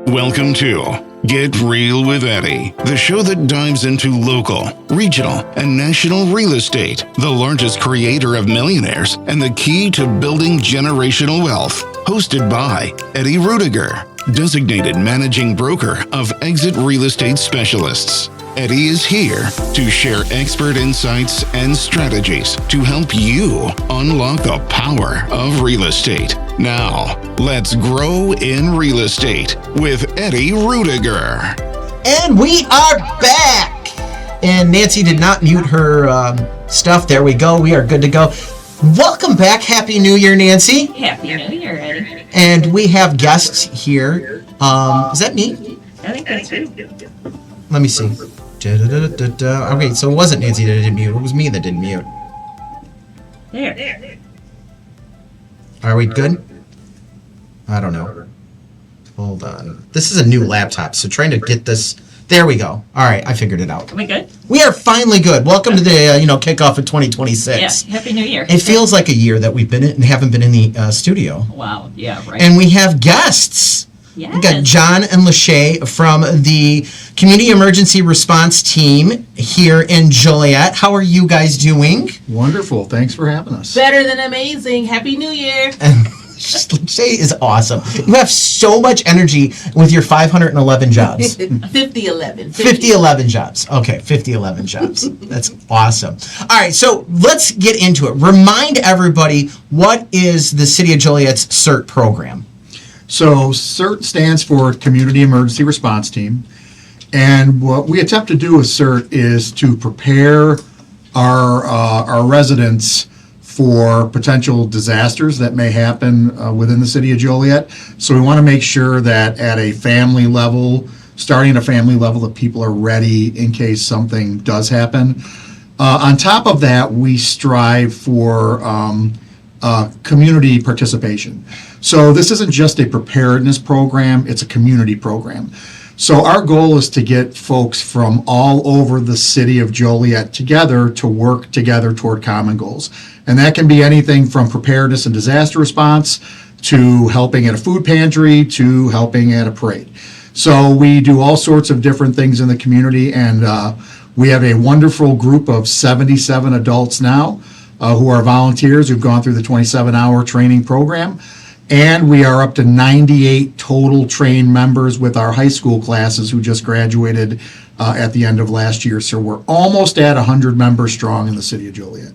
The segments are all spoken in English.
Welcome to Get Real with Eddie, the show that dives into local, regional, and national real estate, the largest creator of millionaires, and the key to building generational wealth. Hosted by Eddie Rudiger, designated managing broker of Exit Real Estate Specialists. Eddie is here to share expert insights and strategies to help you unlock the power of real estate. Now, let's grow in real estate with Eddie Rudiger. And we are back! And Nancy did not mute her stuff. There we go. We are good to go. Welcome back. Happy New Year, Nancy. Happy New Year, Eddie. And we have guests here. Is that me? I think that's you. Let me see. Okay, so it wasn't Nancy that didn't mute. It was me that didn't mute. There. Are we good? I don't know. Hold on. This is a new laptop, so trying to get this. There we go. All right, I figured it out. Are we good? We are finally good. Welcome to the kickoff of 2026. Yeah, Happy New Year. It feels like a year that we've been in and haven't been in the studio. Wow, yeah, right. And we have guests. Yes. We got John and Lachey from the Community Emergency Response Team here in Joliet. How are you guys doing? Wonderful. Thanks for having us. Better than amazing. Happy New Year. And Lachey is awesome. You have so much energy with your 511 jobs. 50-11. 50-11 jobs. Okay, 50-11 jobs. That's awesome. All right, so let's get into it. Remind everybody, what is the City of Joliet's CERT program? So CERT stands for Community Emergency Response Team. And what we attempt to do with CERT is to prepare our residents for potential disasters that may happen within the city of Joliet. So we want to make sure that at a family level, starting at a family level, that people are ready in case something does happen. On top of that, we strive for community participation. So this isn't just a preparedness program, it's a community program. So our goal is to get folks from all over the city of Joliet together to work together toward common goals. And that can be anything from preparedness and disaster response to helping at a food pantry to helping at a parade. So we do all sorts of different things in the community, and we have a wonderful group of 77 adults now who are volunteers who've gone through the 27-hour training program. And we are up to 98 total trained members with our high school classes who just graduated at the end of last year. So we're almost at 100 members strong in the city of Joliet.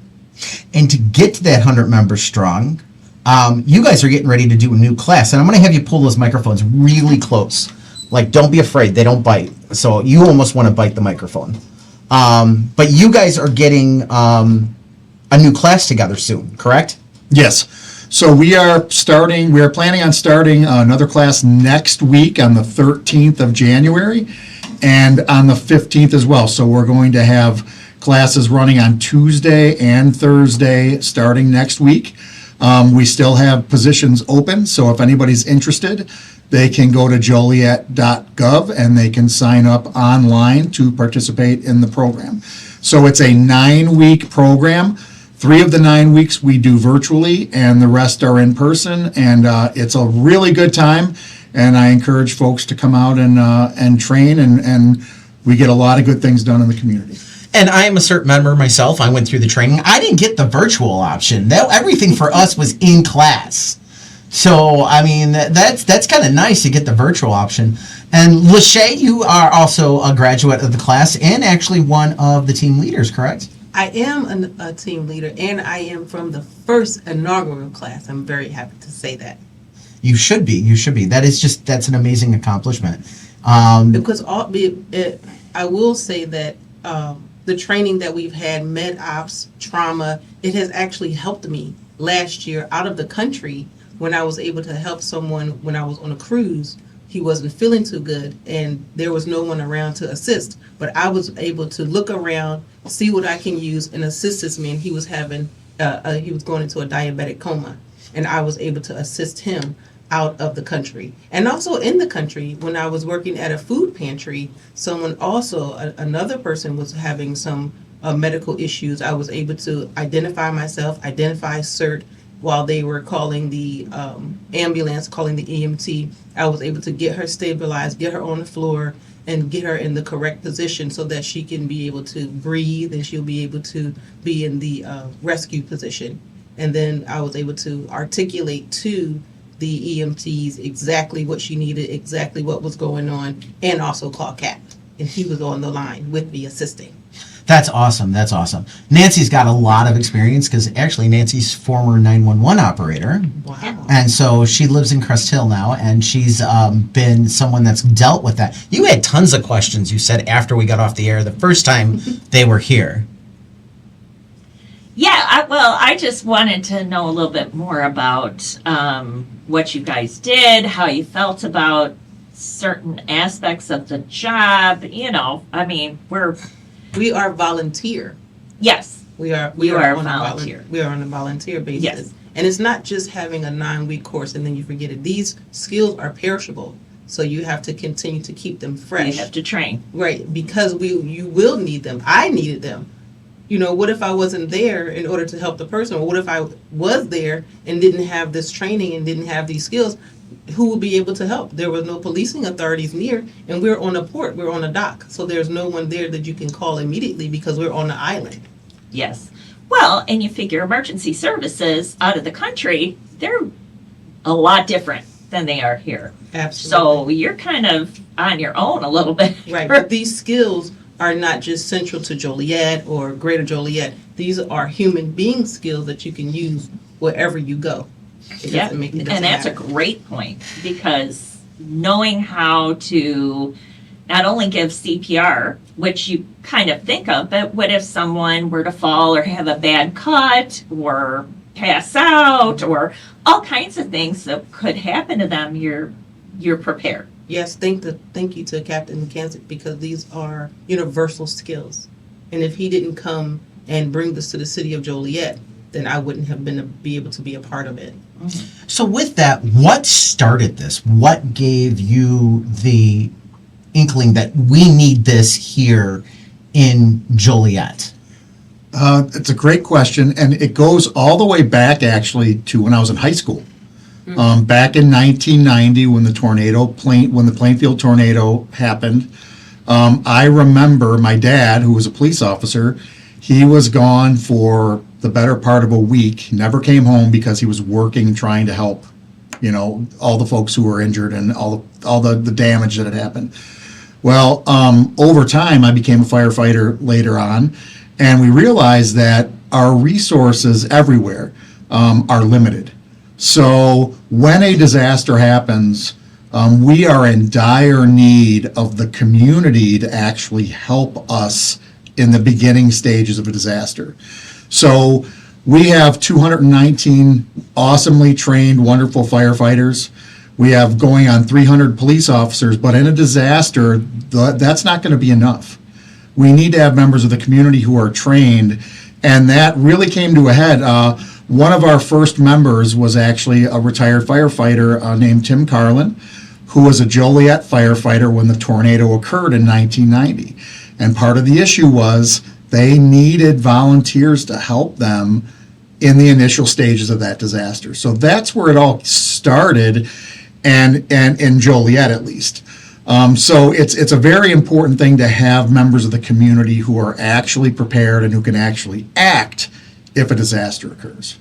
And to get to that 100 members strong, you guys are getting ready to do a new class. And I'm going to have you pull those microphones really close. Like, don't be afraid. They don't bite. So you almost want to bite the microphone. But you guys are getting a new class together soon, correct? Yes. So we are planning on starting another class next week on the 13th of January and on the 15th as well. So we're going to have classes running on Tuesday and Thursday starting next week. We still have positions open, so if anybody's interested, they can go to joliet.gov and they can sign up online to participate in the program. So it's a 9-week program. 3 of the 9 weeks we do virtually, and the rest are in person, and it's a really good time, and I encourage folks to come out and train, and we get a lot of good things done in the community. And I am a CERT member myself. I went through the training. I didn't get the virtual option. Everything for us was in class. So, I mean, that's kind of nice to get the virtual option. And Lachey, you are also a graduate of the class and actually one of the team leaders, correct? I am a team leader, and I am from the first inaugural class. I'm very happy to say that. You should be. That's an amazing accomplishment. Because I will say that the training that we've had, med ops, trauma, it has actually helped me last year out of the country when I was able to help someone when I was on a cruise. He wasn't feeling too good, and there was no one around to assist. But I was able to look around, see what I can use, and assist this man. He was going into a diabetic coma, and I was able to assist him out of the country. And also in the country, when I was working at a food pantry, another person was having some medical issues. I was able to identify myself, identify CERT, while they were calling the ambulance, calling the EMT. I was able to get her stabilized, get her on the floor, and get her in the correct position so that she can be able to breathe and she'll be able to be in the rescue position. And then I was able to articulate to the EMTs exactly what she needed, exactly what was going on, and also call CAP. And he was on the line with me assisting. That's awesome. That's awesome. Nancy's got a lot of experience because actually Nancy's former 911 operator. Wow. And so she lives in Crest Hill now, and she's been someone that's dealt with that. You had tons of questions, you said, after we got off the air the first time they were here. Yeah, I just wanted to know a little bit more about what you guys did, how you felt about certain aspects of the job. I mean, We are volunteer. yes, We are are on volunteer. We are on a volunteer basis. Yes. And it's not just having a 9-week course and then you forget it. These skills are perishable. So you have to continue to keep them you fresh. have to train. Right, because you will need them. I needed them. What if I wasn't there in order to help the person? Or what if I was there and didn't have this training and didn't have these skills? Who would be able to help? There was no policing authorities near, and we're on a port, we're on a dock. So there's no one there that you can call immediately because we're on the island. Yes. Well, and you figure emergency services out of the country, they're a lot different than they are here. Absolutely. So you're kind of on your own a little bit. Right, but these skills are not just central to Joliet or Greater Joliet. These are human being skills that you can use wherever you go. It Yeah, doesn't make it and doesn't that's a matter. great point, because knowing how to not only give CPR, which you kind of think of, but what if someone were to fall or have a bad cut or pass out or all kinds of things that could happen to them, you're prepared. Yes, thank you to Captain McKenzie, because these are universal skills. And if he didn't come and bring this to the city of Joliet, then I wouldn't have be able to be a part of it. So with that, what started this? What gave you the inkling that we need this here in Joliet? It's a great question, and it goes all the way back actually to when I was in high school. Back in 1990, when the Plainfield tornado happened, I remember my dad, who was a police officer. He was gone for the better part of a week. He never came home because he was working, trying to help, all the folks who were injured and all the damage that had happened. Well, over time, I became a firefighter later on, and we realized that our resources everywhere are limited. So when a disaster happens, we are in dire need of the community to actually help us in the beginning stages of a disaster. So we have 219 awesomely trained, wonderful firefighters. We have going on 300 police officers, but in a disaster, that's not going to be enough. We need to have members of the community who are trained, and that really came to a head. One of our first members was actually a retired firefighter named Tim Carlin, who was a Joliet firefighter when the tornado occurred in 1990. And part of the issue was they needed volunteers to help them in the initial stages of that disaster. So that's where it all started, and in Joliet at least. So it's a very important thing to have members of the community who are actually prepared and who can actually act if a disaster occurs.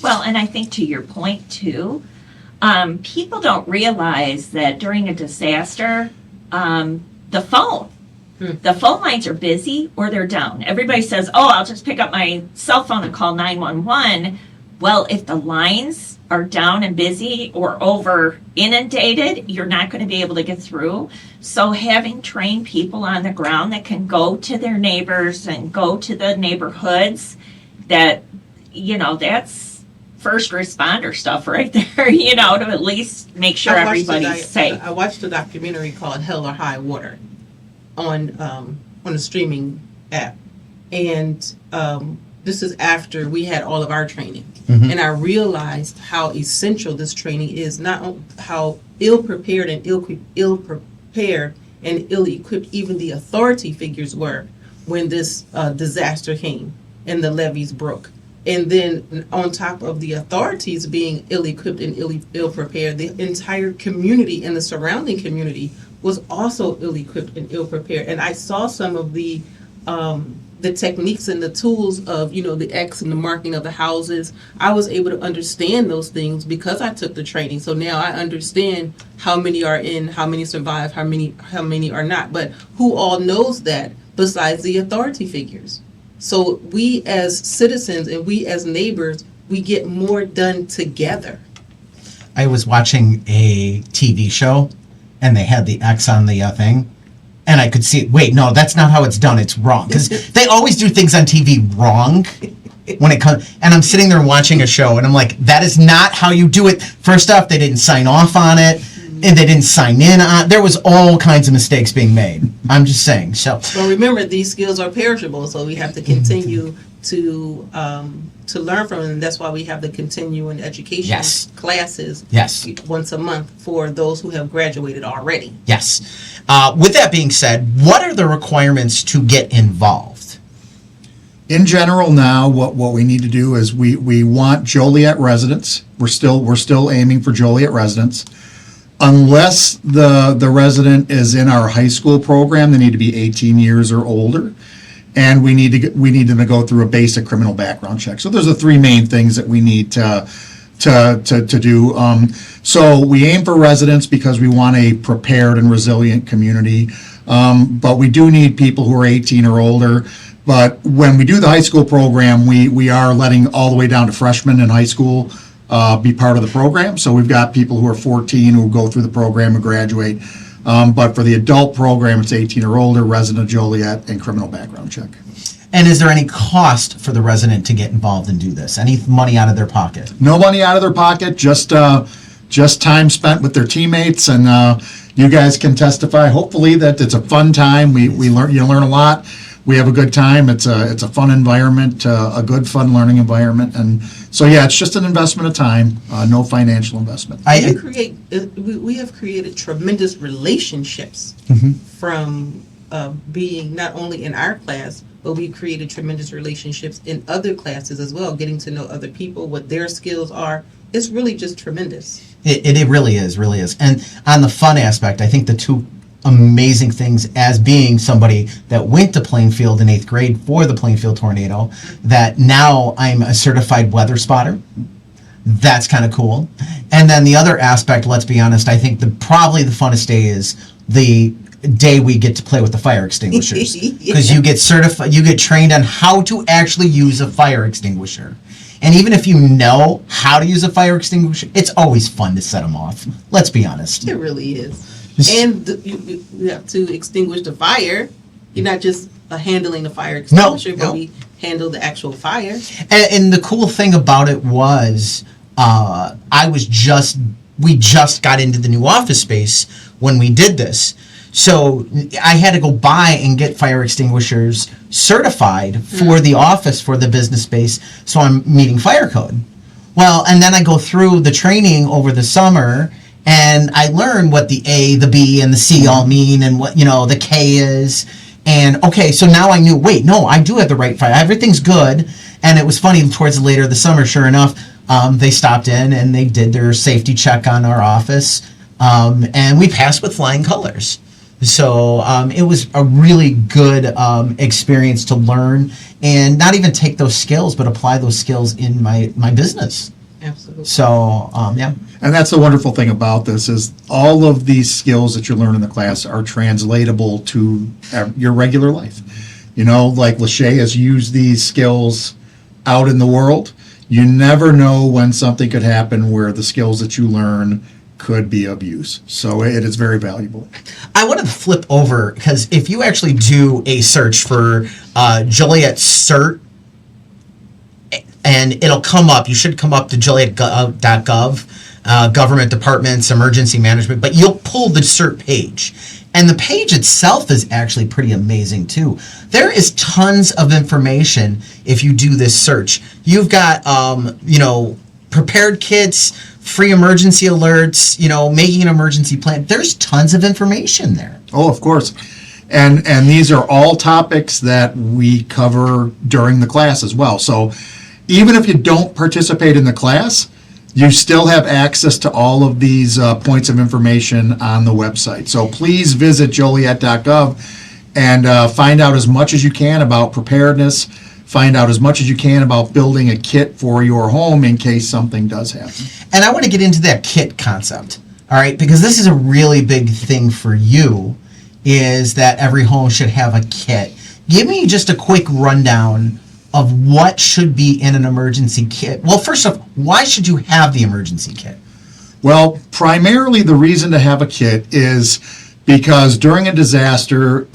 Well, and I think to your point too, people don't realize that during a disaster, the phone lines are busy or they're down. Everybody says, oh, I'll just pick up my cell phone and call 911. Well, if the lines are down and busy or over inundated, you're not going to be able to get through. So having trained people on the ground that can go to their neighbors and go to the neighborhoods, that's first responder stuff right there, to at least make sure everybody's safe. I watched a documentary called Hell or High Water on a streaming app, and this is after we had all of our training, and I realized how essential this training is. Not how ill-prepared and ill-prepared and ill-equipped even the authority figures were when this disaster came and the levees broke. And then on top of the authorities being ill-equipped and ill-prepared, the entire community and the surrounding community was also ill-equipped and ill-prepared. And I saw some of the techniques and the tools of, the X and the marking of the houses. I was able to understand those things because I took the training. So now I understand how many are in, how many survive, how many are not. But who all knows that besides the authority figures? So we as citizens and we as neighbors, we get more done together. I was watching a TV show, and they had the X on the thing, and I could see, wait, no, that's not how it's done. It's wrong. Because they always do things on TV wrong when it comes. And I'm sitting there watching a show, and I'm like, that is not how you do it. First off, they didn't sign off on it, and they didn't sign in on. There was all kinds of mistakes being made. I'm just saying. So. Well, remember, these skills are perishable, so we have to continue to learn from them. And that's why we have the continuing education classes once a month for those who have graduated already. Yes. With that being said, what are the requirements to get involved? In general now, what we need to do is we want Joliet residents. We're still aiming for Joliet residents. Unless the resident is in our high school program, they need to be 18 years or older. And we need them to go through a basic criminal background check. So those are the three main things that we need to do. So we aim for residents because we want a prepared and resilient community. But we do need people who are 18 or older. But when we do the high school program, we are letting all the way down to freshmen in high school be part of the program. So we've got people who are 14 who go through the program and graduate. But for the adult program, it's 18 or older, resident of Joliet, and criminal background check. And is there any cost for the resident to get involved and do this? Any money out of their pocket? No money out of their pocket, just time spent with their teammates, and you guys can testify. Hopefully that it's a fun time. You learn a lot. We have a good time. It's a fun environment, a good fun learning environment, and so yeah, it's just an investment of time, no financial investment. We have created tremendous relationships from being not only in our class, but we've created tremendous relationships in other classes as well, getting to know other people, what their skills are. It's really just tremendous. It really is. And on the fun aspect, I think the two amazing things, as being somebody that went to Plainfield in 8th grade for the Plainfield tornado, that now I'm a certified weather spotter. That's kind of cool. And then the other aspect, let's be honest, I think probably the funnest day is the day we get to play with the fire extinguishers, because you get certified, you get trained on how to actually use a fire extinguisher. And even if you know how to use a fire extinguisher, it's always fun to set them off. Let's be honest. It really is. And you have to extinguish the fire. You're not just handling the fire extinguisher, but we handle the actual fire. And the cool thing about it was, we just got into the new office space when we did this. So I had to go buy and get fire extinguishers certified for the office, for the business space, so I'm meeting fire code. Well, and then I go through the training over the summer, and I learn what the A, the B, and the C all mean, and what, the K is. And, okay, so now I knew, wait, no, I do have the right fire. Everything's good. And it was funny, towards the later of the summer, sure enough, they stopped in and they did their safety check on our office. And we passed with flying colors. So it was a really good experience to learn, and not even take those skills, but apply those skills in my business. Absolutely. So, yeah. And that's the wonderful thing about this, is all of these skills that you learn in the class are translatable to your regular life. Like Lachey has used these skills out in the world. You never know when something could happen where the skills that you learn could be of use. So it is very valuable. I wanted to flip over, because if you actually do a search for Joliet CERT, and it'll come up, you should come up to joliet.gov, government departments, emergency management, but you'll pull the CERT page. And the page itself is actually pretty amazing too. There is tons of information if you do this search. You've got, prepared kits, free emergency alerts, making an emergency plan. There's tons of information there. Oh, of course. And these are all topics that we cover during the class as well. So, even if you don't participate in the class, you still have access to all of these points of information on the website. So please visit joliet.gov and find out as much as you can about preparedness, find out as much as you can about building a kit for your home in case something does happen. And I want to get into that kit concept, all right, because this is a really big thing for you, is that every home should have a kit. Give me just a quick rundown of what should be in an emergency kit. Well, first off, why should you have the emergency kit? Well, primarily the reason to have a kit is because during a disaster,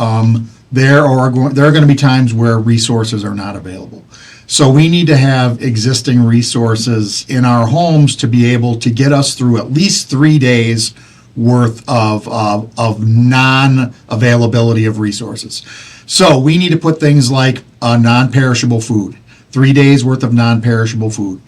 there are going to be times where resources are not available. So we need to have existing resources in our homes to be able to get us through at least 3 days worth of non-availability of resources. So we need to put things like non-perishable food, 3 days worth of non-perishable food.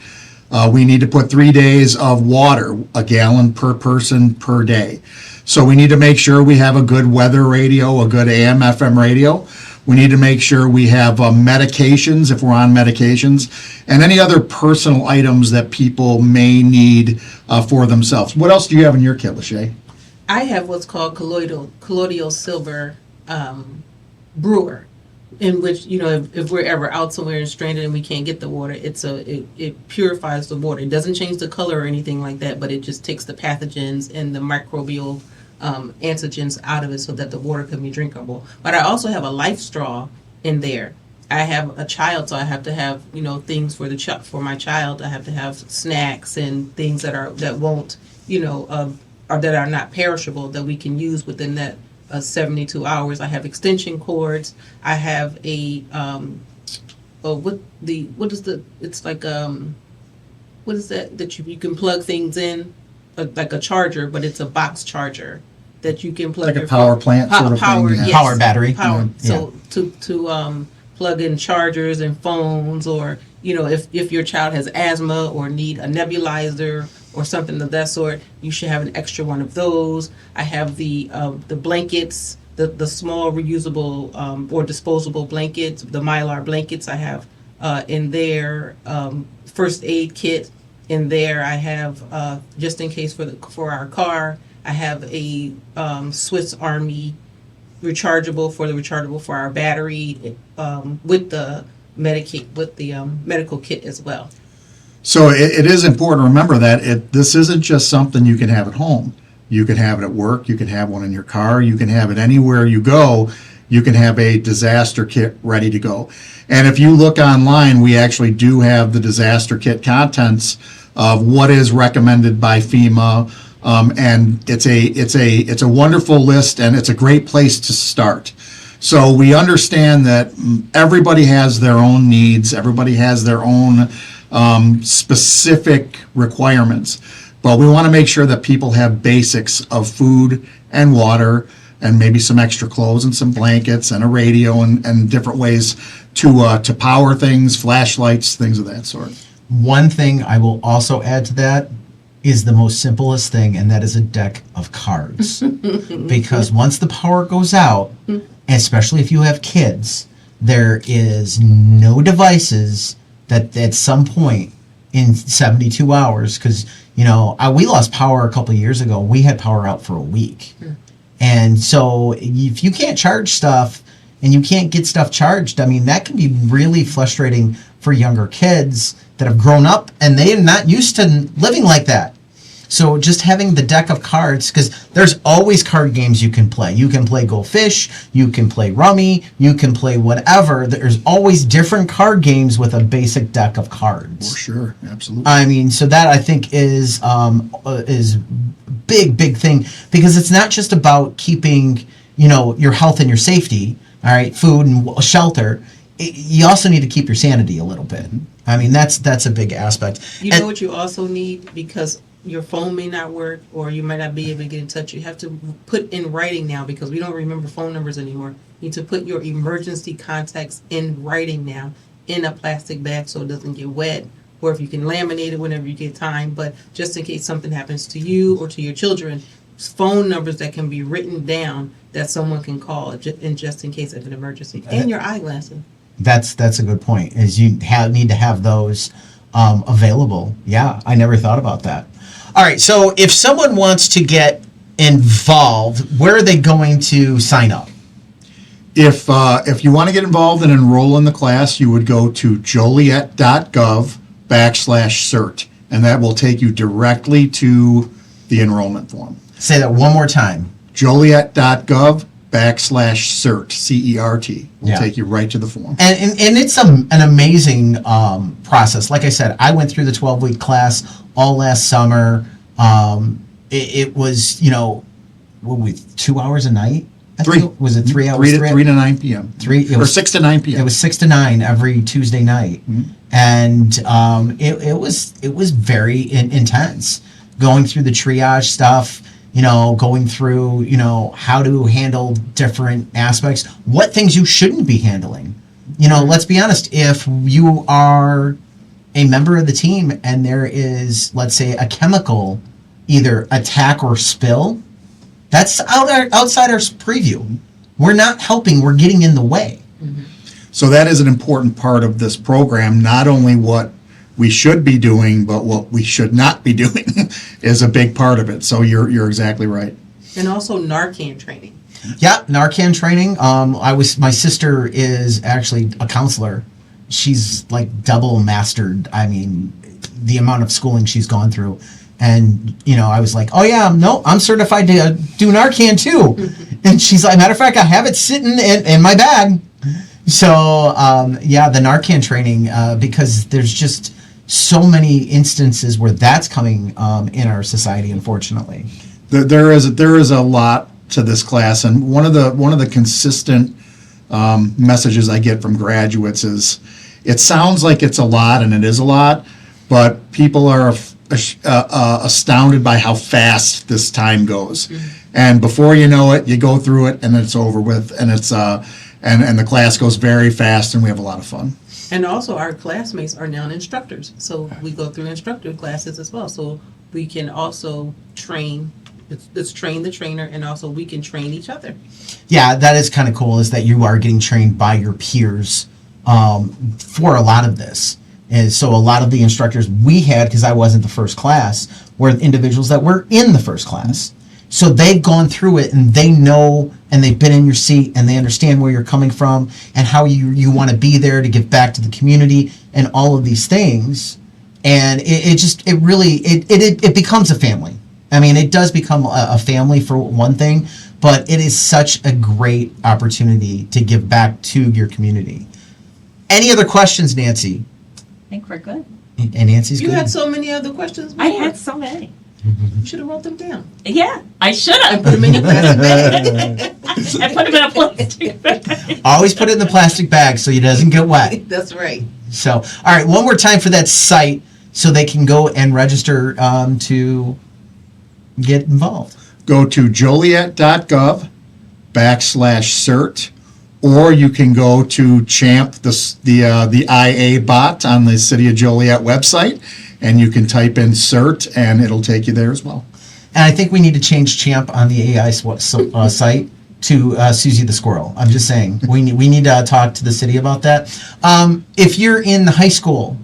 We need to put 3 days of water, a gallon per person per day. So we need to make sure we have a good weather radio, a good AM, FM radio. We need to make sure we have medications if we're on medications, and any other personal items that people may need for themselves. What else do you have in your kit, Lachey? I have what's called colloidal silver brewer, in which, if we're ever out somewhere and stranded and we can't get the water, it purifies the water. It doesn't change the color or anything like that, but it just takes the pathogens and the microbial antigens out of it so that the water can be drinkable. But I also have a life straw in there. I have a child, so I have to have things for for my child. I have to have snacks and things that won't or that are not perishable that we can use within that 72 hours. I have extension cords. I have a what is that you can plug things in, like a charger, but it's a box charger that you can plug Like a your power phone- plant sort of power, thing, yeah. yes, Power battery. power. Yeah. So to plug in chargers and phones, or if your child has asthma or need a nebulizer or something of that sort, you should have an extra one of those. I have the blankets, the small reusable or disposable blankets, the Mylar blankets. I have in there, first aid kit in there. I have just in case for our car. I have a Swiss Army rechargeable for our battery with the medical kit as well. So it is important to remember that this isn't just something you can have at home. You can have it at work, you can have one in your car, you can have it anywhere you go. You can have a disaster kit ready to go. And if you look online, we actually do have the disaster kit contents of what is recommended by FEMA. And it's a wonderful list, and it's a great place to start. So we understand that everybody has their own needs, everybody has their own specific requirements, but we want to make sure that people have basics of food and water, and maybe some extra clothes and some blankets and a radio and different ways to power things, flashlights, things of that sort. One thing I will also add to that is the most simplest thing, and that is a deck of cards. Because once the power goes out, especially if you have kids, there is no devices that at some point in 72 hours, because, we lost power a couple of years ago. We had power out for a week. And so if you can't charge stuff and you can't get stuff charged, that can be really frustrating for younger kids that have grown up and they are not used to living like that. So just having the deck of cards, because there's always card games you can play. You can play Go Fish, you can play Rummy, you can play whatever. There's always different card games with a basic deck of cards. For sure, absolutely. So that I think is big thing, because it's not just about keeping, your health and your safety, all right, food and shelter. You also need to keep your sanity a little bit. That's a big aspect. You know what you also need, because your phone may not work or you might not be able to get in touch. You have to put in writing now, because we don't remember phone numbers anymore. You need to put your emergency contacts in writing now in a plastic bag so it doesn't get wet, or if you can laminate it whenever you get time. But just in case something happens to you or to your children, phone numbers that can be written down that someone can call just in case of an emergency. And your eyeglasses. That's a good point. Is you need to have those available. Yeah, I never thought about that. All right, so if someone wants to get involved, where are they going to sign up? If you want to get involved and enroll in the class, you would go to joliet.gov/CERT, and that will take you directly to the enrollment form. Say that one more time. Joliet.gov/CERT, CERT, will Yeah. take you right to the form. And it's an amazing process. Like I said, I went through the 12-week class all last summer. It was, 2 hours a night? I think 3. Was it 3 hours? 3 to 9 p.m. Or 6 to 9 p.m. It was 6 to 9 every Tuesday night, and it was very intense. Going through the triage stuff, going through how to handle different aspects, what things you shouldn't be handling. Let's be honest. If you are a member of the team and there is, let's say, a chemical either attack or spill, that's outside our preview. We're not helping, we're getting in the way. So that is an important part of this program. Not only what we should be doing, but what we should not be doing is a big part of it. So you're exactly right. And also Narcan training. Yeah, Narcan training. My sister is actually a counselor. She's like double mastered. I mean, the amount of schooling she's gone through. And, I was like, oh yeah, no, I'm certified to do Narcan too. And she's like, matter of fact, I have it sitting in my bag. So, the Narcan training, because there's just so many instances where that's coming in our society, unfortunately. There is a lot to this class, and one of the consistent messages I get from graduates is, it sounds like it's a lot, and it is a lot, but people are astounded by how fast this time goes. And before you know it, you go through it, and it's over with, and it's and the class goes very fast, and we have a lot of fun. And also our classmates are now instructors. So we go through instructor classes as well. So we can also train, it's train the trainer, and also we can train each other. Yeah, that is kind of cool, is that you are getting trained by your peers for a lot of this. And so a lot of the instructors we had, because I wasn't the first class, were individuals that were in the first class. So they've gone through it, and they know, and they've been in your seat, and they understand where you're coming from and how you want to be there to give back to the community and all of these things. And it really becomes a family. I mean, it does become a family for one thing, but it is such a great opportunity to give back to your community. Any other questions, Nancy? I think we're good. And Nancy's You good. had so many other questions before. I had so many. You should have wrote them down. Yeah, I should have. Put them in your plastic bag. I put them in a plastic bag. Always put it in the plastic bag so it doesn't get wet. That's right. So, all right, one more time for that site so they can go and register to get involved. Go to joliet.gov/CERT, or you can go to Champ, the IA bot on the City of Joliet website, and you can type in CERT, and it'll take you there as well. And I think we need to change Champ on the AI site to Susie the Squirrel. I'm just saying, we need to talk to the city about that. If you're in the high school,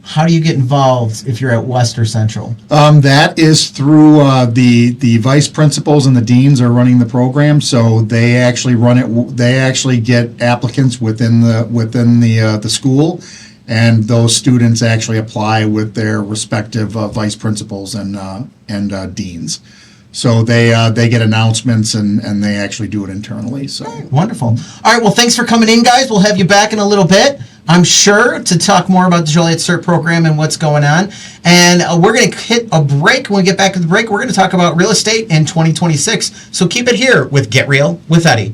how do you get involved if you're at West or Central? That is through the vice principals and the deans are running the program, so they actually run it. They actually get applicants within the school, and those students actually apply with their respective vice principals and deans. So they get announcements and they actually do it internally. So Wonderful. All right, well, thanks for coming in, guys. We'll have you back in a little bit, I'm sure, to talk more about the Joliet CERT program and what's going on. And we're going to hit a break. When we get back to the break, we're going to talk about real estate in 2026. So keep it here with Get Real with Eddie.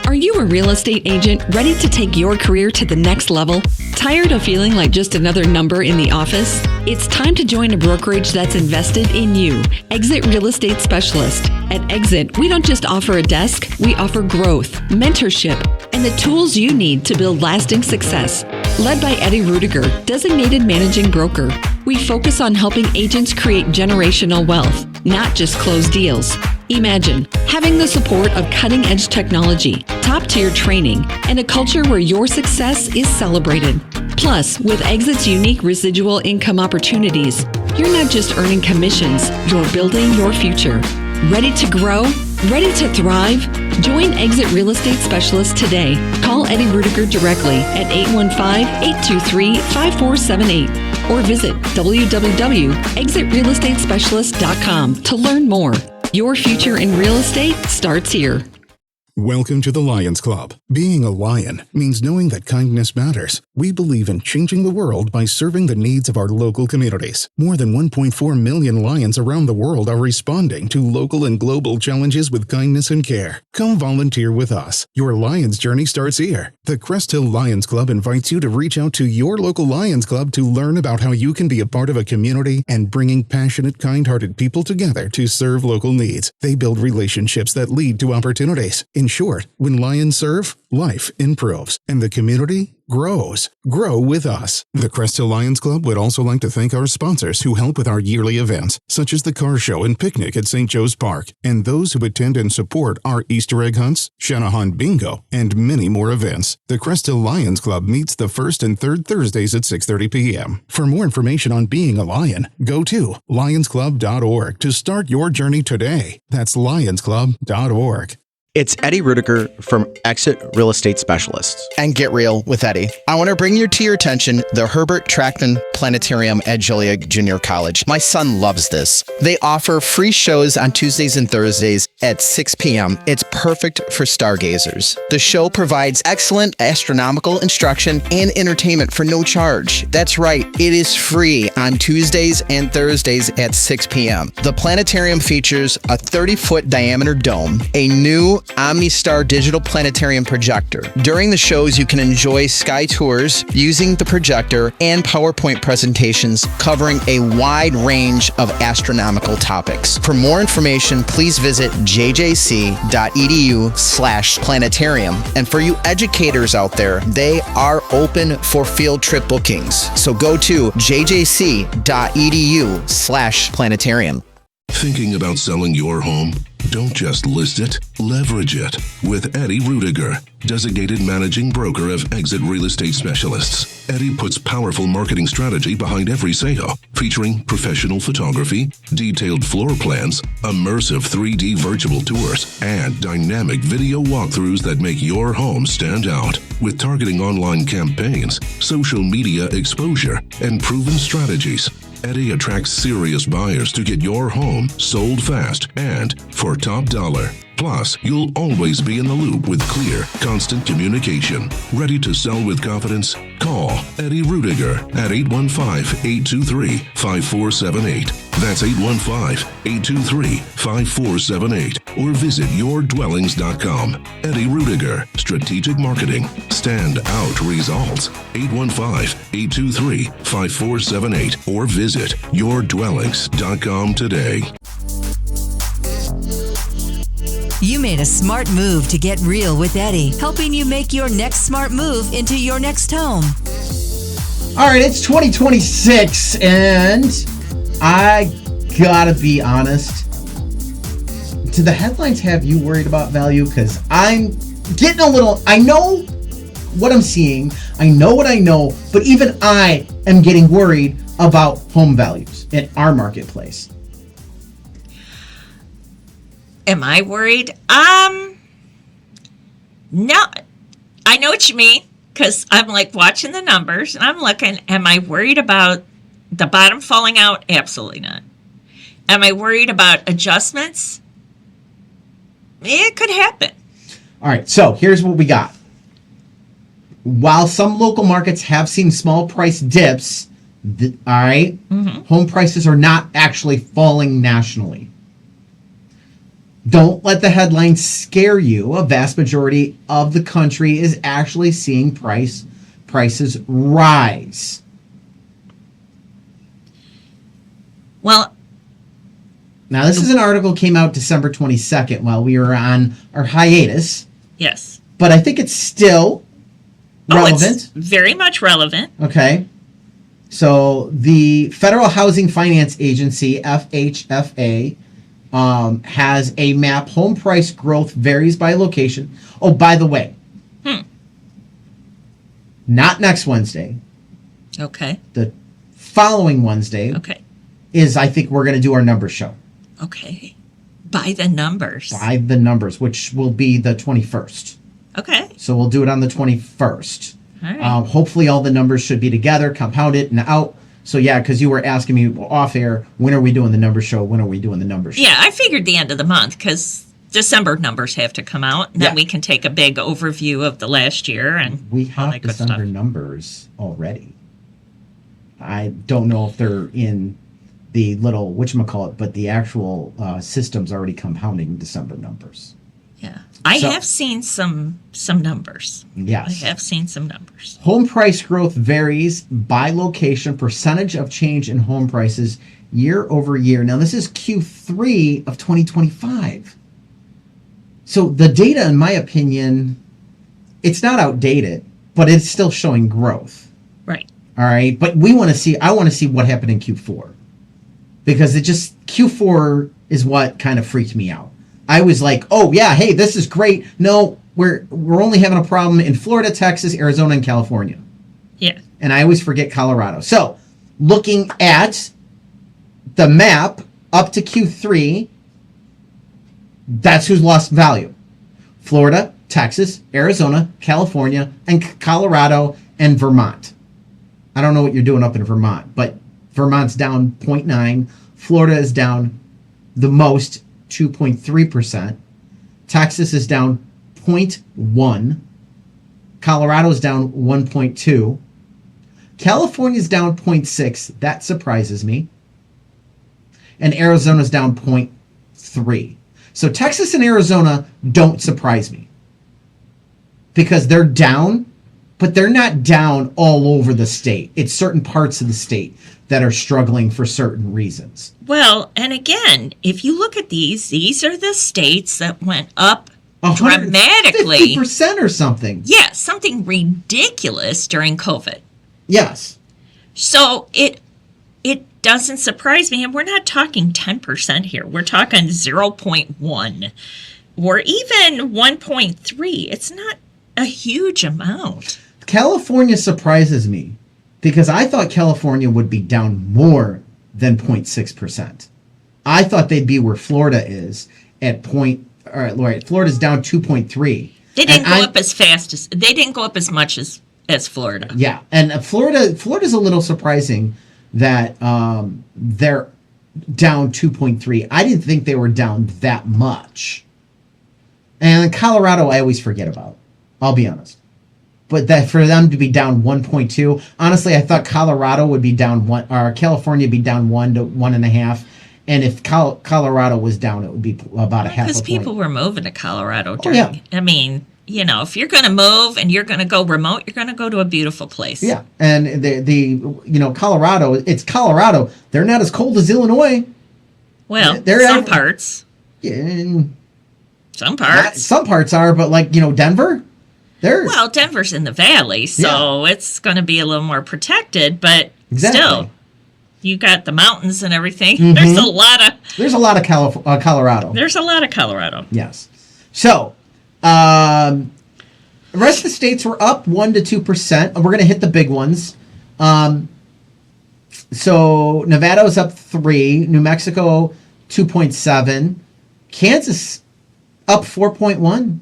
Are you a real estate agent ready to take your career to the next level? Tired of feeling like just another number in the office? It's time to join a brokerage that's invested in you. Exit Real Estate Specialist. At Exit, we don't just offer a desk, we offer growth, mentorship, and the tools you need to build lasting success. Led by Eddie Rudiger, designated managing broker, we focus on helping agents create generational wealth, not just close deals. Imagine having the support of cutting-edge technology, top-tier training, and a culture where your success is celebrated. Plus, with Exit's unique residual income opportunities, you're not just earning commissions, you're building your future. Ready to grow? Ready to thrive? Join Exit Real Estate Specialists today. Call Eddie Rudiger directly at 815-823-5478 or visit www.exitrealestatespecialist.com to learn more. Your future in real estate starts here. Welcome to the Lions Club. Being a lion means knowing that kindness matters. We believe in changing the world by serving the needs of our local communities. More than 1.4 million lions around the world are responding to local and global challenges with kindness and care. Come volunteer with us. Your Lions journey starts here. The Crest Hill Lions Club invites you to reach out to your local Lions Club to learn about how you can be a part of a community and bringing passionate, kind-hearted people together to serve local needs. They build relationships that lead to opportunities. In short, when lions serve, life improves, and the community grows. Grow with us. The Crest Hill Lions Club would also like to thank our sponsors who help with our yearly events, such as the car show and picnic at St. Joe's Park, and those who attend and support our Easter egg hunts, Shanahan Bingo, and many more events. The Crest Hill Lions Club meets the first and third Thursdays at 6:30 p.m. For more information on being a lion, go to lionsclub.org to start your journey today. That's lionsclub.org. It's Eddie Rudiger from Exit Real Estate Specialists. And Get Real with Eddie. I want to bring to your attention the Herbert Trackman Planetarium at Joliet Junior College. My son loves this. They offer free shows on Tuesdays and Thursdays at 6 p.m. It's perfect for stargazers. The show provides excellent astronomical instruction and entertainment for no charge. That's right, it is free on Tuesdays and Thursdays at 6 p.m. The planetarium features a 30-foot diameter dome, a new OmniStar digital planetarium projector. During the shows, you can enjoy sky tours using the projector and PowerPoint presentations covering a wide range of astronomical topics. For more information, please visit jjc.edu/planetarium. And for you educators out there, they are open for field trip bookings. So go to jjc.edu/planetarium. Thinking about selling your home? Don't just list it, leverage it with Eddie Rudiger, designated managing broker of Exit Real Estate Specialists. Eddie puts powerful marketing strategy behind every sale, featuring professional photography, detailed floor plans, immersive 3D virtual tours, and dynamic video walkthroughs that make your home stand out. With targeting online campaigns, social media exposure, and proven strategies, Eddie attracts serious buyers to get your home sold fast and for top dollar. Plus, you'll always be in the loop with clear, constant communication. Ready to sell with confidence? Call Eddie Rudiger at 815-823-5478. That's 815-823-5478. Or visit yourdwellings.com. Eddie Rudiger, Strategic Marketing. Stand out results. 815-823-5478. Or visit yourdwellings.com today. You made a smart move to get real with Eddie, helping you make your next smart move into your next home. All right, it's 2026, and I gotta be honest. Do the headlines have you worried about value? Because I'm getting a little, I know what I'm seeing, I know what I know, but even I am getting worried about home values in our marketplace. Am I worried? No. I know what you mean, because I'm like watching the numbers and I'm looking. Am I worried about the bottom falling out? Absolutely not. Am I worried about adjustments? It could happen. All right, so here's what we got. While some local markets have seen small price dips, home prices are not actually falling nationally. Don't let the headlines scare you. A vast majority of the country is actually seeing prices rise. Well, now this is an article came out December 22nd while we were on our hiatus. yes. But I think it's still relevant. It's very much relevant. Okay. So the Federal Housing Finance Agency, FHFA, has a map. Home price growth varies by location. Oh, by the way, not next Wednesday. Okay. The following Wednesday Okay. is, I think, we're going to do our numbers show. Okay. By the numbers. By the numbers, which will be the 21st. Okay. So we'll do it on the 21st. All right. Hopefully all the numbers should be together, compounded and out. So yeah, because you were asking me off air, when are we doing the numbers show? When are we doing the numbers show? Yeah, I figured the end of the month because December numbers have to come out, and then Yeah. we can take a big overview of the last year and We all have that good December stuff. numbers already. I don't know if they're in the little whatchamacallit, but the actual system's already compounding December numbers. Yeah, I So- have seen some numbers. Yes. I have seen some numbers. Home price growth varies by location, percentage of change in home prices year over year. Now, this is Q3 of 2025. So the data, in my opinion, it's not outdated, but it's still showing growth. Right. All right. But I want to see what happened in Q4. Because Q4 is what kind of freaked me out. I was like, oh yeah, hey, this is great. No, we're only having a problem in Florida, Texas, Arizona, and California. Yeah. And I always forget Colorado. So, looking at the map up to Q3, that's who's lost value. Florida, Texas, Arizona, California, and Colorado, and Vermont. I don't know what you're doing up in Vermont, but Vermont's down 0.9. Florida is down the most, 2.3%. Texas is down 0.1. Colorado's down 1.2. California's down 0.6. That surprises me. And Arizona's down 0.3. So Texas and Arizona don't surprise me. Because they're down, but they're not down all over the state. It's certain parts of the state that are struggling for certain reasons. Well, and again, if you look at these are the states that went up dramatically. 50% or something. Yeah, something ridiculous during COVID. Yes. So it doesn't surprise me, and we're not talking 10% here. We're talking 0.1 or even 1.3. It's not a huge amount. California surprises me because I thought California would be down more than 0.6%. I thought they'd be where Florida is at Florida's down 2.3. They didn't go up as fast as they didn't go up as much as Florida. Yeah, and Florida's a little surprising that they're down 2.3. I didn't think they were down that much. And Colorado, I always forget about. I'll be honest. But that for them to be down 1.2, honestly, I thought Colorado would be down 1, or California would be down 1 to 1.5. And if Colorado was down, it would be about a half a point. Because people were moving to Colorado during. Yeah. I mean, if you're going to move and you're going to go remote, you're going to go to a beautiful place. Yeah, and Colorado, it's Colorado. They're not as cold as Illinois. Well, They're some parts. Yeah, Some parts. some parts are, but Denver, Well, Denver's in the valley, so it's going to be a little more protected, but still, you got the mountains and everything. Mm-hmm. There's a lot of Colorado. There's a lot of Colorado. Yes. So, the rest of the states were up 1 to 2%. We're going to hit the big ones. So Nevada was up 3, New Mexico 2.7, Kansas up 4.1.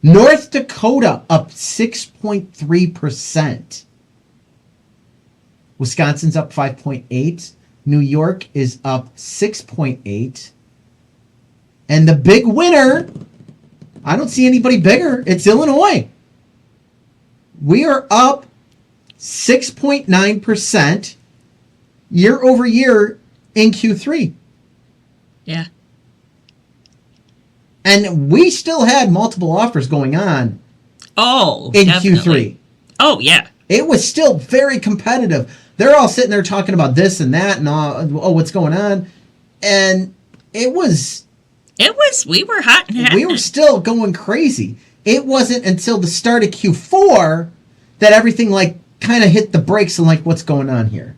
North Dakota up 6.3%. Wisconsin's up 5.8. New York is up 6.8. And the big winner, I don't see anybody bigger, it's Illinois. We are up 6.9% year over year in Q3. Yeah. And we still had multiple offers going on in definitely. Q3. Oh, yeah. It was still very competitive. They're all sitting there talking about this and that and what's going on. And we were hot and hot. We were still going crazy. It wasn't until the start of Q4 that everything kind of hit the brakes and what's going on here.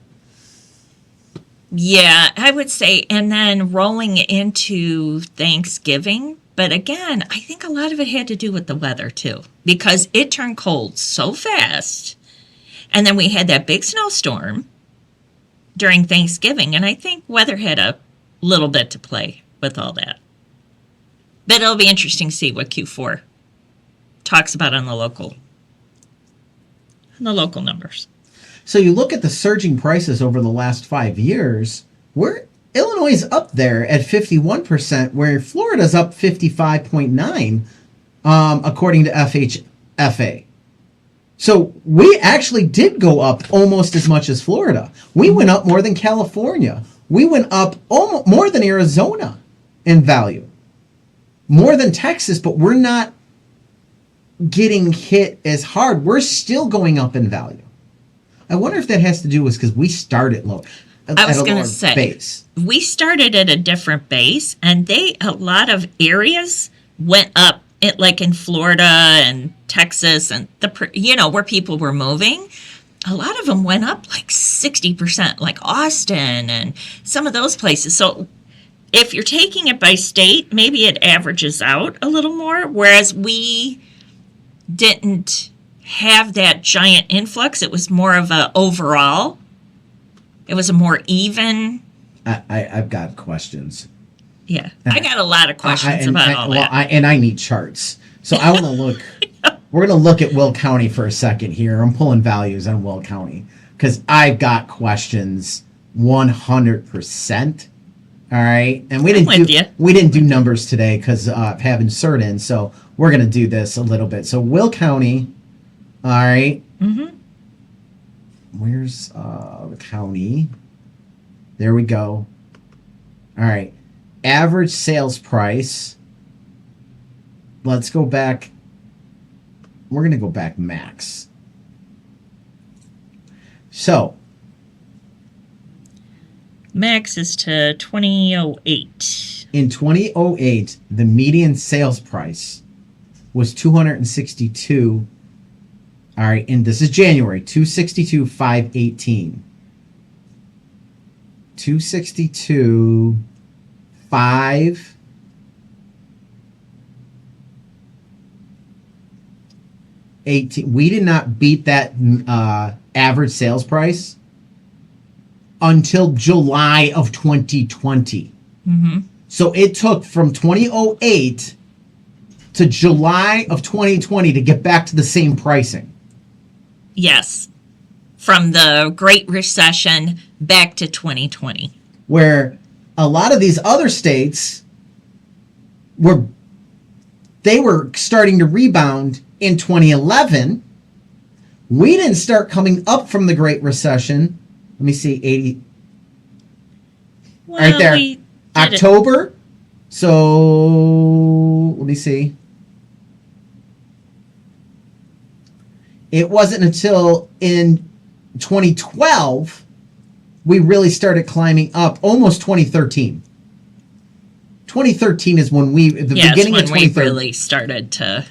Yeah, I would say, and then rolling into Thanksgiving. But again, I think a lot of it had to do with the weather too, because it turned cold so fast. And then we had that big snowstorm during Thanksgiving. And I think weather had a little bit to play with all that. But it'll be interesting to see what Q4 talks about on the local numbers. So you look at the surging prices over the last 5 years, Illinois is up there at 51%, where Florida's up 55.9, according to FHFA. So we actually did go up almost as much as Florida. We went up more than California. We went up almost more than Arizona in value, more than Texas, but we're not getting hit as hard. We're still going up in value. I wonder if that has to do with because we started low. I was going to say, base. We started at a different base, and a lot of areas went up, like in Florida and Texas, and where people were moving. A lot of them went up like 60%, like Austin and some of those places. So if you're taking it by state, maybe it averages out a little more, whereas we didn't have that giant influx. It was more of a overall. It was a more even. I've got questions. Yeah, I got a lot of questions about all that. And I need charts. So I want to look. We're going to look at Will County for a second here. I'm pulling values on Will County because I've got questions 100%. All right, and we didn't do numbers today because of having CERT in. So we're going to do this a little bit. So Will County. All right. Mm-hmm. Where's the county? There we go. All right. Average sales price. Let's go back. We're going to go back max. So. Max is to 2008. In 2008, the median sales price was $262. All right, and this is January, $262,518. $262,518. We did not beat that average sales price until July of 2020. Mm-hmm. So it took from 2008 to July of 2020 to get back to the same pricing. Yes. From the Great Recession back to 2020. Where a lot of these other states were starting to rebound in 2011. We didn't start coming up from the Great Recession. Let me see, 80. Well, right there. October. So let me see. It wasn't until in 2012 we really started climbing up, almost 2013. 2013 is when beginning of 2013 we really started to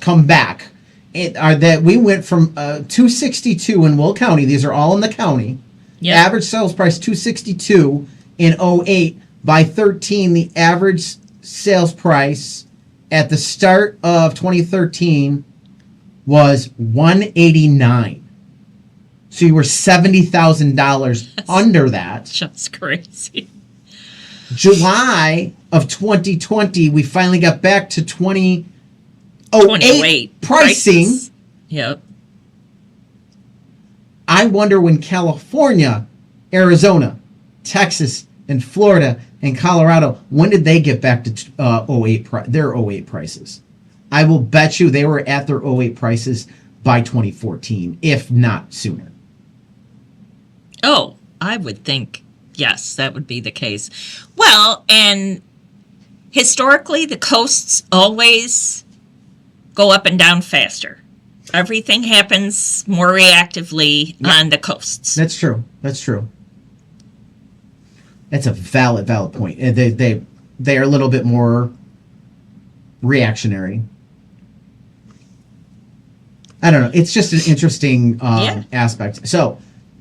come back. That we went from 262 in Will County. These are all in the county. Yep. Average sales price 262 in 08. By 13, the average sales price at the start of 2013 was $189. So you were $70,000 under that. Just crazy. July of 2020, we finally got back to 2008 pricing. Yep. I wonder when California, Arizona, Texas, and Florida and Colorado, when did they get back to their 08 prices? I will bet you they were at their 08 prices by 2014, if not sooner. Oh, I would think, yes, that would be the case. Well, and historically, the coasts always go up and down faster. Everything happens more reactively on the coasts. That's true. That's a valid point. They are a little bit more reactionary. I don't know. It's just an interesting aspect. So,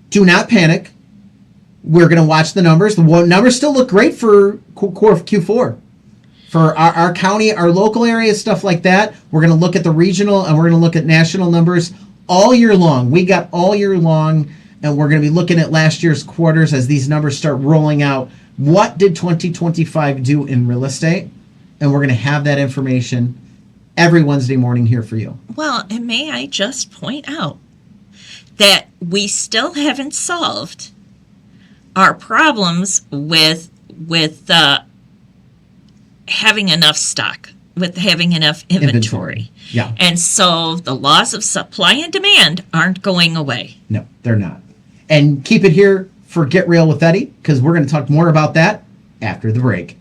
do not panic. we're going to watch the numbers. The numbers still look great for Q4. For our county, our local area, stuff like that. We're going to look at the regional and we're going to look at national numbers all year long. We got all year long, and we're going to be looking at last year's quarters as these numbers start rolling out. What did 2025 do in real estate? And we're going to have that information every Wednesday morning here for you. Well, and may I just point out that we still haven't solved our problems with having enough stock, with having enough inventory. Yeah. And so the laws of supply and demand aren't going away. No, they're not. And keep it here for Get Real with Eddie, because we're going to talk more about that after the break.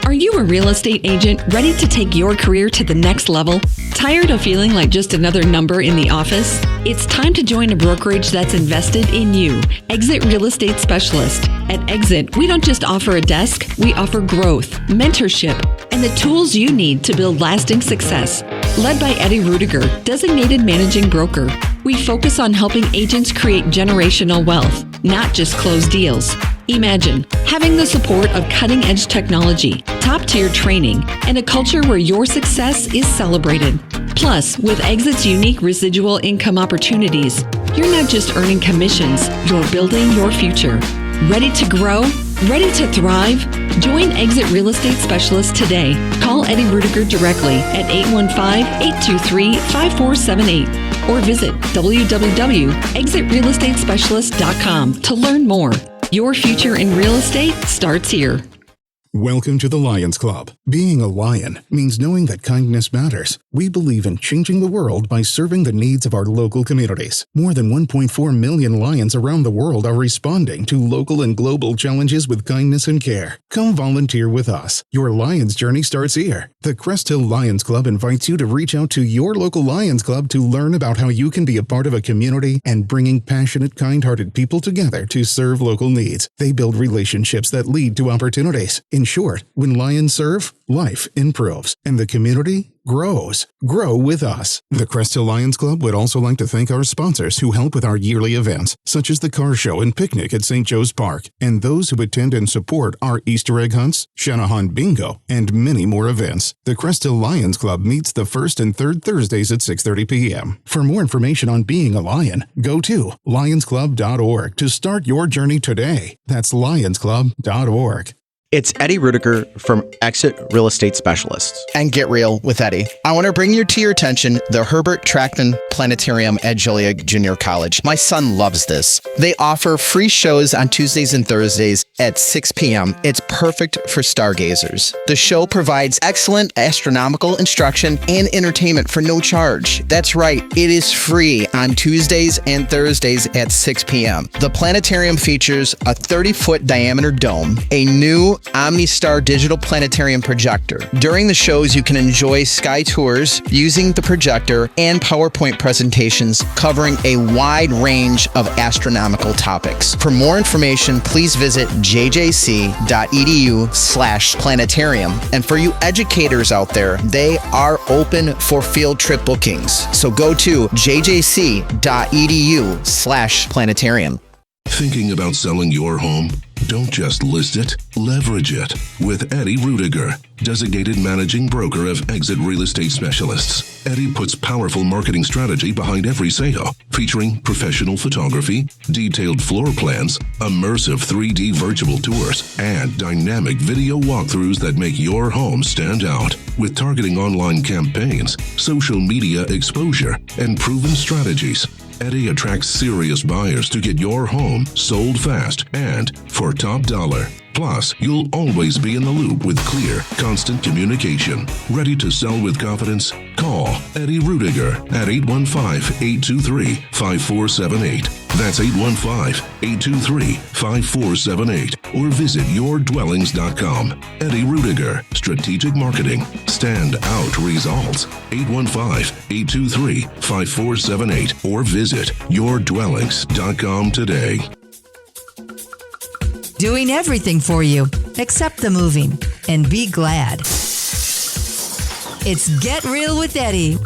Are you a real estate agent ready to take your career to the next level? Tired of feeling like just another number in the office? It's time to join a brokerage that's invested in you. Exit Real Estate Specialist. At Exit, we don't just offer a desk, we offer growth, mentorship, and the tools you need to build lasting success. Led by Eddie Rudiger, designated managing broker, we focus on helping agents create generational wealth, not just close deals. Imagine having the support of cutting-edge technology, top-tier training, and a culture where your success is celebrated. Plus, with Exit's unique residual income opportunities, you're not just earning commissions, you're building your future. Ready to grow? Ready to thrive? Join Exit Real Estate Specialist today. Call Eddie Rudiger directly at 815-823-5478 or visit www.exitrealestatespecialist.com to learn more. Your future in real estate starts here. Welcome to the Lions Club. Being a lion means knowing that kindness matters. We believe in changing the world by serving the needs of our local communities. More than 1.4 million lions around the world are responding to local and global challenges with kindness and care. Come volunteer with us. Your Lions journey starts here. The Crest Hill Lions Club invites you to reach out to your local Lions Club to learn about how you can be a part of a community and bringing passionate, kind-hearted people together to serve local needs. They build relationships that lead to opportunities. In short, when lions serve, life improves, and the community grows. Grow with us. The Crest Hill Lions Club would also like to thank our sponsors who help with our yearly events, such as the car show and picnic at St. Joe's Park, and those who attend and support our Easter egg hunts, Shanahan Bingo, and many more events. The Crest Hill Lions Club meets the first and third Thursdays at 6:30 p.m. For more information on being a lion, go to lionsclub.org to start your journey today. That's lionsclub.org. It's Eddie Rudiger from Exit Real Estate Specialists. And Get Real with Eddie. I want to bring to your attention the Herbert Trackman Planetarium at Joliet Junior College. My son loves this. They offer free shows on Tuesdays and Thursdays at 6 p.m. It's perfect for stargazers. The show provides excellent astronomical instruction and entertainment for no charge. That's right, it is free on Tuesdays and Thursdays at 6 p.m. The planetarium features a 30-foot diameter dome, a new OmniStar digital planetarium projector. During the shows, you can enjoy sky tours using the projector and PowerPoint presentations covering a wide range of astronomical topics. For more information, please visit jjc.edu/planetarium. And for you educators out there, they are open for field trip bookings. So go to jjc.edu/planetarium. Thinking about selling your home? Don't just list it, leverage it with Eddie Rudiger, designated managing broker of Exit Real Estate Specialists. Eddie puts powerful marketing strategy behind every sale, featuring professional photography, detailed floor plans, immersive 3D virtual tours, and dynamic video walkthroughs that make your home stand out. With targeting online campaigns, social media exposure, and proven strategies, Eddie attracts serious buyers to get your home sold fast and for top dollar. Plus, you'll always be in the loop with clear, constant communication. Ready to sell with confidence? Call Eddie Rudiger at 815-823-5478. That's 815-823-5478. Or visit yourdwellings.com. Eddie Rudiger, Strategic Marketing. Stand out results. 815-823-5478. Or visit yourdwellings.com today. Doing everything for you except the moving. And be glad. It's Get Real with Eddie.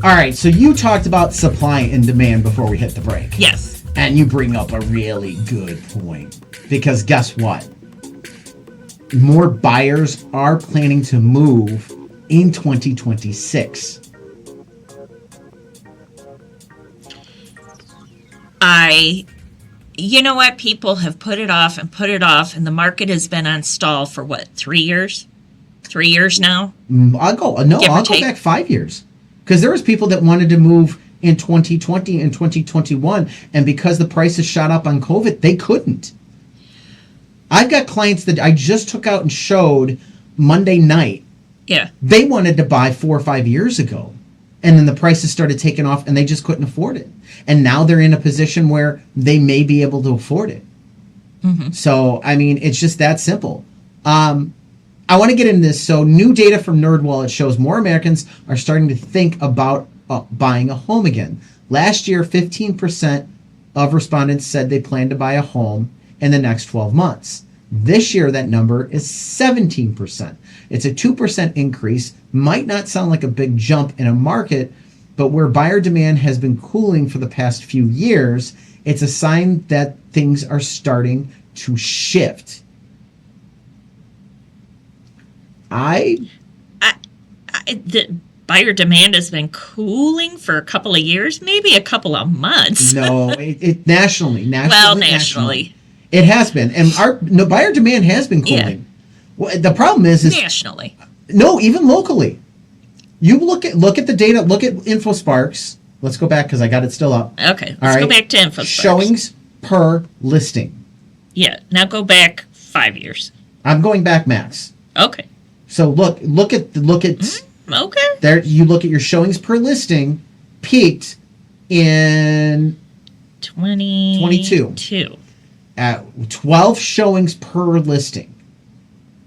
All right, so you talked about supply and demand before we hit the break. Yes. And you bring up a really good point. Because guess what? More buyers are planning to move in 2026. You know what? People have put it off and put it off, and the market has been on stall for what, 3 years? 3 years now? I'll go back 5 years. Because there was people that wanted to move in 2020 and 2021, and because the prices shot up on COVID, they couldn't. I've got clients that I just took out and showed Monday night. Yeah. They wanted to buy 4 or 5 years ago, and then the prices started taking off, and they just couldn't afford it. And now they're in a position where they may be able to afford it. Mm-hmm. So, I mean, it's just that simple. I want to get into this. So, new data from NerdWallet shows more Americans are starting to think about buying a home again. Last year, 15% of respondents said they plan to buy a home in the next 12 months. This year, that number is 17%. It's a 2% increase. Might not sound like a big jump in a market, but where buyer demand has been cooling for the past few years, it's a sign that things are starting to shift. The buyer demand has been cooling for a couple of years, maybe a couple of months. No, it nationally. Nationally. It has been. And buyer demand has been cooling. Yeah. Well, the problem is nationally. No, even locally. You look at the data, look at InfoSparks. Let's go back because I got it still up. Okay, let's go back to InfoSparks. Showings per listing. Yeah, now go back 5 years. I'm going back max. Okay. So look at okay. There you look at your showings per listing peaked in 2022 at 12 showings per listing.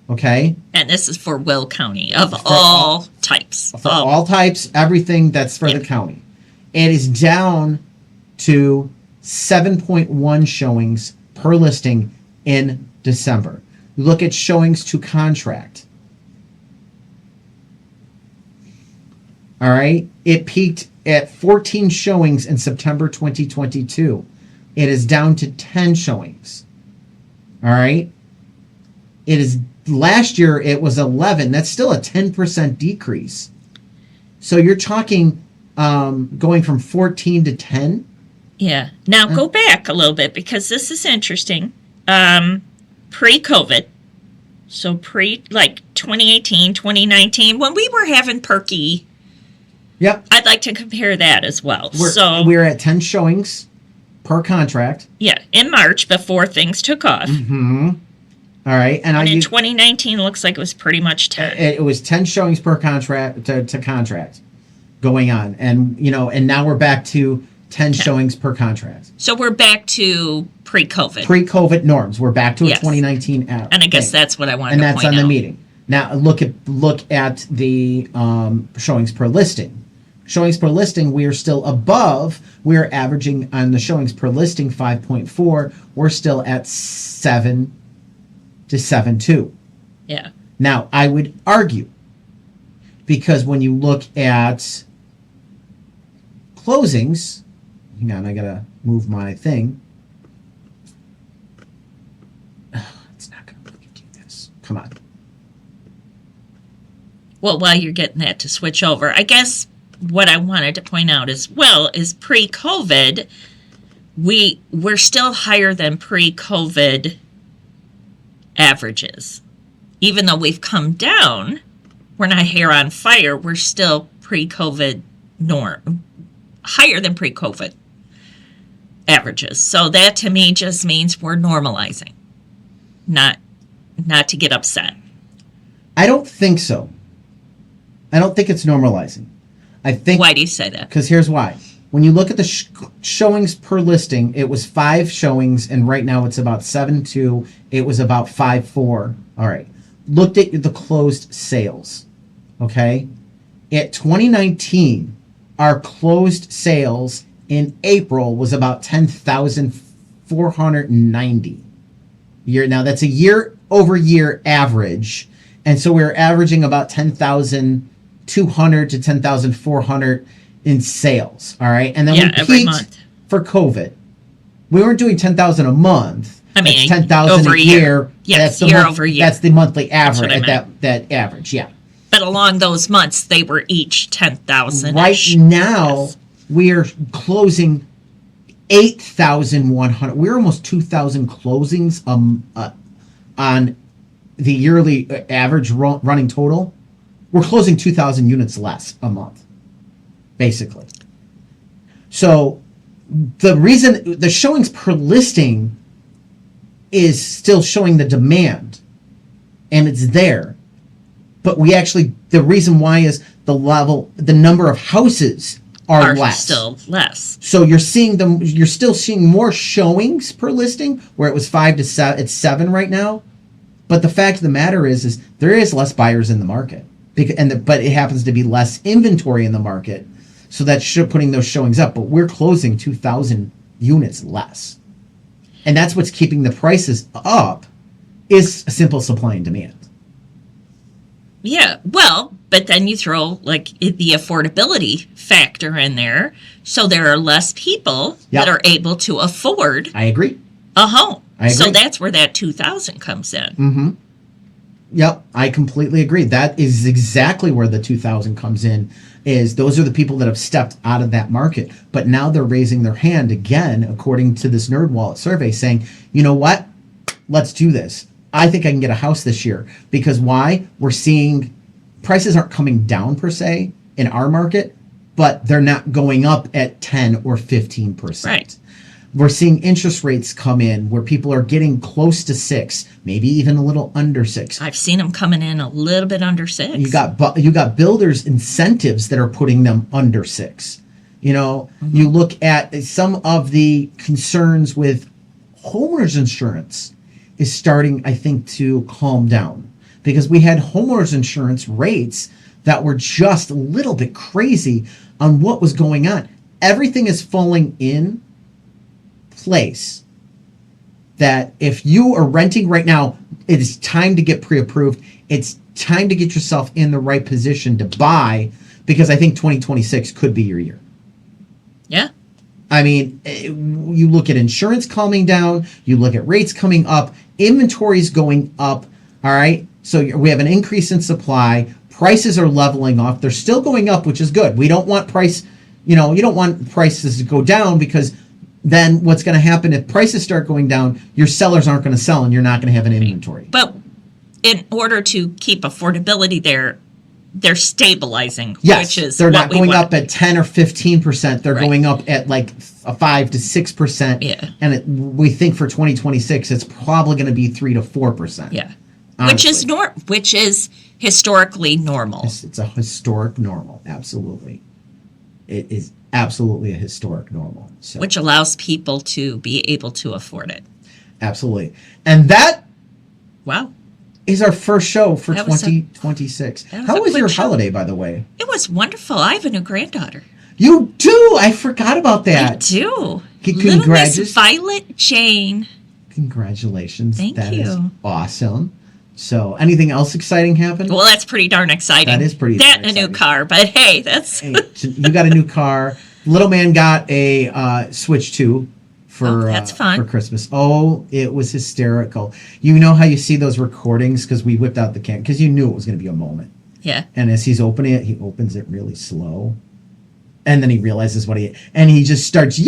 Okay. And this is for Will County of all types. For all types, everything that's for the county. It is down to 7.1 showings per listing in December. Look at showings to contract. All right. It peaked at 14 showings in September 2022. It is down to 10 showings. All right. Last year it was 11. That's still a 10% decrease. So you're talking going from 14 to 10. Yeah. Now go back a little bit because this is interesting. Pre-COVID, so like 2018, 2019, when we were having perky. Yep. I'd like to compare that as well. We're at 10 showings per contract. Yeah, in March before things took off. Mm-hmm. All right. And in 2019, it looks like it was pretty much 10. It was 10 showings per contract to contract going on. And, and now we're back to 10 showings per contract. So we're back to pre-COVID. Pre-COVID norms. We're back to a 2019 average. And I guess that's what I wanted to point out. And that's on the meeting. Now look at the showings per listing. Showings per listing, we are still above. We are averaging on the showings per listing 5.4. We're still at 7 to 7.2. Yeah. Now, I would argue, because when you look at closings, hang on, I gotta move my thing. It's not gonna let me do this. Come on. Well, while you're getting that to switch over, I guess what I wanted to point out as well is pre-COVID, we're still higher than pre-COVID averages. Even though we've come down, we're not hair on fire, we're still pre-COVID norm, higher than pre-COVID averages. So that to me just means we're normalizing, not to get upset. I don't think so. I don't think it's normalizing. I think. Why do you say that? Because here's why. When you look at the showings per listing, it was 5 showings, and right now it's about 7.2. It was about 5.4. All right. Looked at the closed sales. Okay. At 2019, our closed sales in April was about 10,490. Now that's a year-over-year average, and so we're averaging about 10,200 to 10,400 in sales. All right, and then we every peaked month for COVID. We weren't doing 10,000 a month. I mean, That's 10,000 over a a year. year. Yes, That's the year over year. That's the monthly That's what average. I meant. That average, yeah. But along those months, they were each 10,000. Right now, we are closing 8,100. We're almost 2,000 closings on the yearly average running total. We're closing 2,000 units less a month, basically. So the reason the showings per listing is still showing the demand, and it's there. But the reason why is the number of houses are less. Still less. So you're still seeing more showings per listing, where it was 5 to 7, it's 7 right now. But the fact of the matter is there is less buyers in the market, but it happens to be less inventory in the market. So that's putting those showings up, but we're closing 2,000 units less. And that's what's keeping the prices up, is a simple supply and demand. Yeah, well, but then you throw the affordability factor in there. So there are less people that are able to afford I agree. a home. I agree. So that's where that 2,000 comes in. Yep, I completely agree. That is exactly where the 2,000 comes in. Is those are the people that have stepped out of that market, but now they're raising their hand again, according to this NerdWallet survey, saying, you know what, let's do this. I think I can get a house this year. Because why? We're seeing prices aren't coming down per se in our market, but they're not going up at 10 or 15%. Right. We're seeing interest rates come in where people are getting close to 6, maybe even a little under 6. I've seen them coming in a little bit under 6. You got builders incentives that are putting them under 6. You look at some of the concerns with homeowners insurance is starting, I think, to calm down, because we had homeowners insurance rates that were just a little bit crazy on what was going on. Everything is falling in place that if you are renting right now, it is time to get pre-approved. It's time to get yourself in the right position to buy, because I think 2026 could be your year. Yeah. I mean, you look at insurance calming down, you look at rates coming up, inventory's going up, all right? So we have an increase in supply, prices are leveling off. They're still going up, which is good. We don't want you don't want prices to go down, because then what's going to happen if prices start going down, your sellers aren't going to sell and you're not going to have an inventory. But in order to keep affordability there, they're stabilizing, Yes, which is they're what not we going want. up at 10 or 15%. They're Right. going up at like a 5 to 6%. Yeah. And we think for 2026, it's probably going to be 3 to 4%. Yeah. Honestly. Which is historically normal. It's a historic normal. Absolutely. It is absolutely a historic normal. So, Which allows people to be able to afford it. absolutely. And that Wow. is our first show for That was a- 2026. that was How a was quick your show. holiday, by the way? It was wonderful. I have a new granddaughter. You do. I forgot about I that. do. Con- Little Miss congrats- Violet Jane. Congratulations. Thank That is you. awesome. So, anything else exciting happen? Well, that's pretty darn exciting. That is pretty That darn and a new exciting. car, but hey, that's Hey, so you got a new car. Little man got a Switch 2 for that's fun. for Christmas. Oh, it was hysterical. You know how you see those recordings, because we whipped out the can, because you knew it was going to be a moment. yeah. And as he's opening it, he opens it really slow. And then he realizes and he just starts,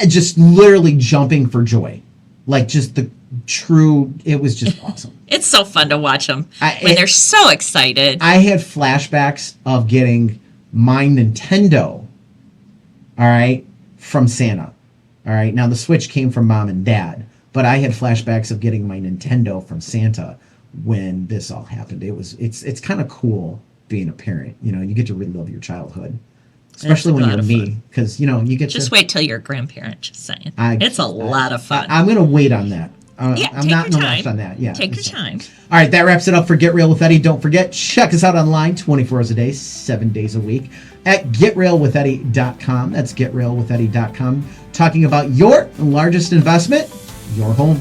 just literally jumping for joy. Like just it was just awesome. It's so fun to watch them I- when it- they're so excited. I had flashbacks of getting my Nintendo, all right, from Santa. All right. Now the Switch came from mom and dad, but I had flashbacks of getting my Nintendo from Santa when this all happened. It's kind of cool being a parent. You get to relive your childhood, especially when a lot you're of me, fun. because you get Just to wait till you're a grandparent, just saying. I- It's a lot of fun. I'm gonna wait on that. Yeah, I'm take not in your a rush time. on that. Yeah. Take your time. All right, that wraps it up for Get Real with Eddie. Don't forget, check us out online 24 hours a day, 7 days a week at GetRealWithEddie.com. That's GetRealWithEddie.com. Talking about your largest investment, your home.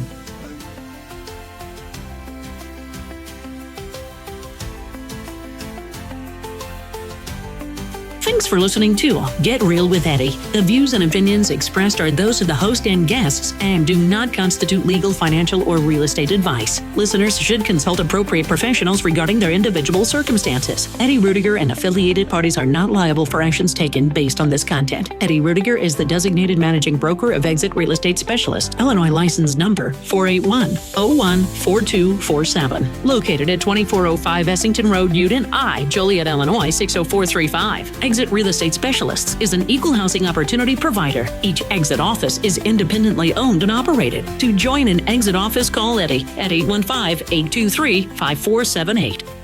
Thanks for listening to Get Real with Eddie. The views and opinions expressed are those of the host and guests and do not constitute legal, financial, or real estate advice. Listeners should consult appropriate professionals regarding their individual circumstances. Eddie Rudiger and affiliated parties are not liable for actions taken based on this content. Eddie Rudiger is the designated managing broker of Exit Real Estate Specialist, Illinois license number 481-014247, located at 2405 Essington Road, Uden I, Joliet, Illinois 60435. Exit Real Estate Specialists is an equal housing opportunity provider. Each Exit office is independently owned and operated. To join an Exit office, call Eddie at 815-823-5478.